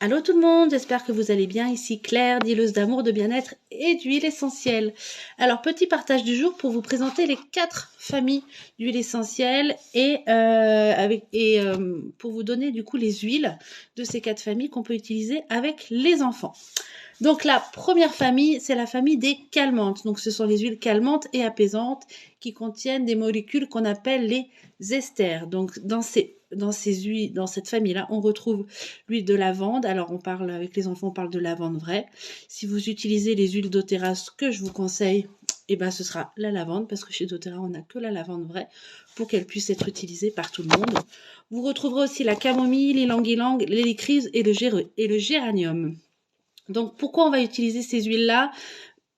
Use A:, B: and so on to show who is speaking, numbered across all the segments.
A: Allô tout le monde, j'espère que vous allez bien. Ici Claire, dealeuse d'amour, de bien-être et d'huile essentielle. Alors, petit partage du jour pour vous présenter les 4 familles d'huile essentielle et pour vous donner du coup les huiles de ces 4 familles qu'on peut utiliser avec les enfants. Donc la première famille, c'est la famille des calmantes. Donc ce sont les huiles calmantes et apaisantes qui contiennent des molécules qu'on appelle les esters. Donc dans ces huiles, dans cette famille-là, on retrouve l'huile de lavande. Alors on parle avec les enfants, on parle de lavande vraie. Si vous utilisez les huiles doTERRA, ce que je vous conseille, ce sera la lavande, parce que chez doTERRA, on n'a que la lavande vraie pour qu'elle puisse être utilisée par tout le monde. Vous retrouverez aussi la camomille, l'ylang-ylang, l'hélicryse et le géranium. Donc, pourquoi on va utiliser ces huiles-là?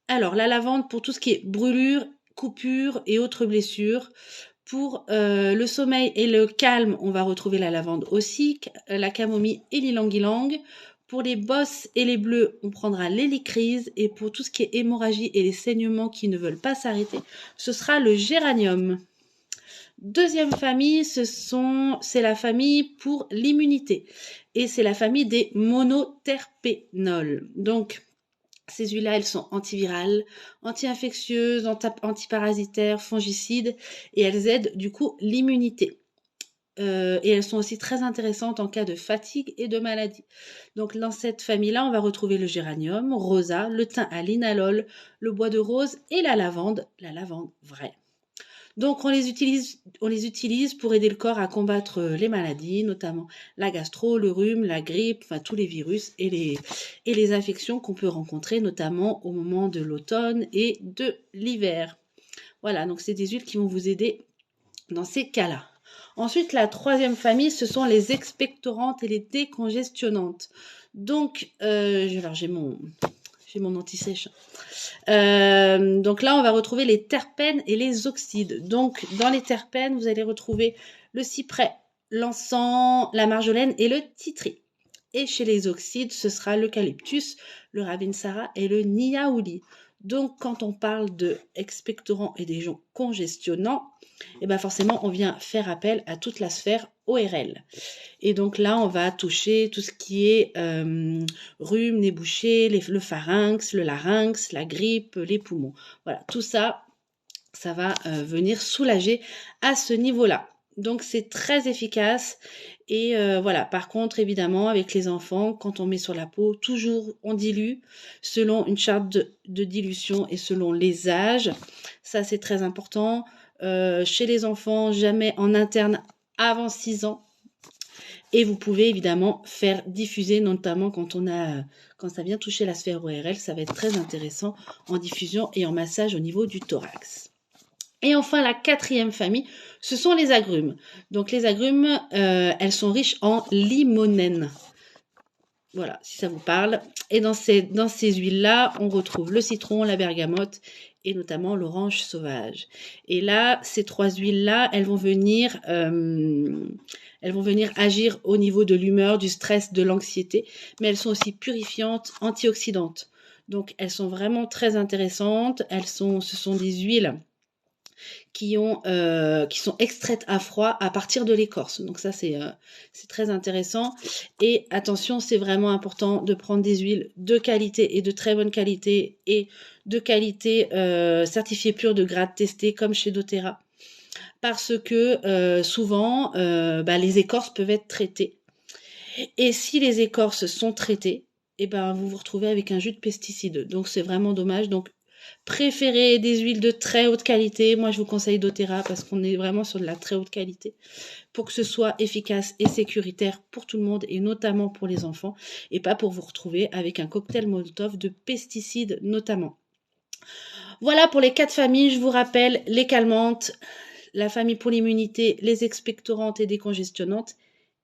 A: Alors, la lavande pour tout ce qui est brûlure, coupure et autres blessures. Pour le sommeil et le calme, on va retrouver la lavande aussi, la camomille et l'ylang-ylang. Pour les bosses et les bleus, on prendra l'hélicryse. Et pour tout ce qui est hémorragie et les saignements qui ne veulent pas s'arrêter, ce sera le géranium. Deuxième famille, c'est la famille pour l'immunité. Et c'est la famille des monoterpénols. Donc, ces huiles-là, elles sont antivirales, anti-infectieuses, antiparasitaires, fongicides, et elles aident du coup l'immunité. Et elles sont aussi très intéressantes en cas de fatigue et de maladie. Donc dans cette famille-là, on va retrouver le géranium, rosa, le thym à linalol, le bois de rose et la lavande vraie. Donc on les utilise pour aider le corps à combattre les maladies, notamment la gastro, le rhume, la grippe, enfin tous les virus et les infections qu'on peut rencontrer, notamment au moment de l'automne et de l'hiver. Voilà, donc c'est des huiles qui vont vous aider dans ces cas-là. Ensuite, la troisième famille, ce sont les expectorantes et les décongestionnantes. Donc, alors j'ai mon anti-sèche. Donc là, on va retrouver les terpènes et les oxydes. Donc, dans les terpènes, vous allez retrouver le cyprès, l'encens, la marjolaine et le titri. Et chez les oxydes, ce sera l'eucalyptus, le ravinsara et le niaouli. Donc, quand on parle de expectorants et des gens congestionnants, forcément, on vient faire appel à toute la sphère ORL. Et donc là, on va toucher tout ce qui est rhume, nez bouché, le pharynx, le larynx, la grippe, les poumons. Voilà, tout ça, ça va venir soulager à ce niveau-là. Donc c'est très efficace. Et voilà, par contre, évidemment, avec les enfants, quand on met sur la peau, toujours on dilue selon une charte de dilution et selon les âges. Ça, c'est très important. Chez les enfants, jamais en interne avant 6 ans. Et vous pouvez évidemment faire diffuser, notamment quand ça vient toucher la sphère ORL, ça va être très intéressant en diffusion et en massage au niveau du thorax. Et enfin, la quatrième famille, ce sont les agrumes. Donc les agrumes, elles sont riches en limonène. Voilà, si ça vous parle. Et dans ces huiles-là, on retrouve le citron, la bergamote et notamment l'orange sauvage. Et là, ces 3 huiles-là, elles vont venir agir au niveau de l'humeur, du stress, de l'anxiété, mais elles sont aussi purifiantes, antioxydantes. Donc, elles sont vraiment très intéressantes. Ce sont des huiles qui sont extraites à froid à partir de l'écorce. Donc ça, c'est très intéressant. Et attention, c'est vraiment important de prendre des huiles de qualité et de très bonne qualité et de qualité certifiée pure de grade testé comme chez doTERRA. Parce que souvent, les écorces peuvent être traitées. Et si les écorces sont traitées, vous vous retrouvez avec un jus de pesticides. Donc c'est vraiment dommage. Donc préférez des huiles de très haute qualité. Moi, je vous conseille doTERRA parce qu'on est vraiment sur de la très haute qualité pour que ce soit efficace et sécuritaire pour tout le monde et notamment pour les enfants et pas pour vous retrouver avec un cocktail Molotov de pesticides notamment. Voilà pour les 4 familles. Je vous rappelle les calmantes, la famille pour l'immunité, les expectorantes et décongestionnantes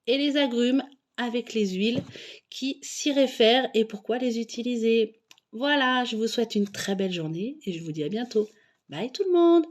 A: et les agrumes avec les huiles qui s'y réfèrent et pourquoi les utiliser. Voilà, je vous souhaite une très belle journée et je vous dis à bientôt. Bye tout le monde!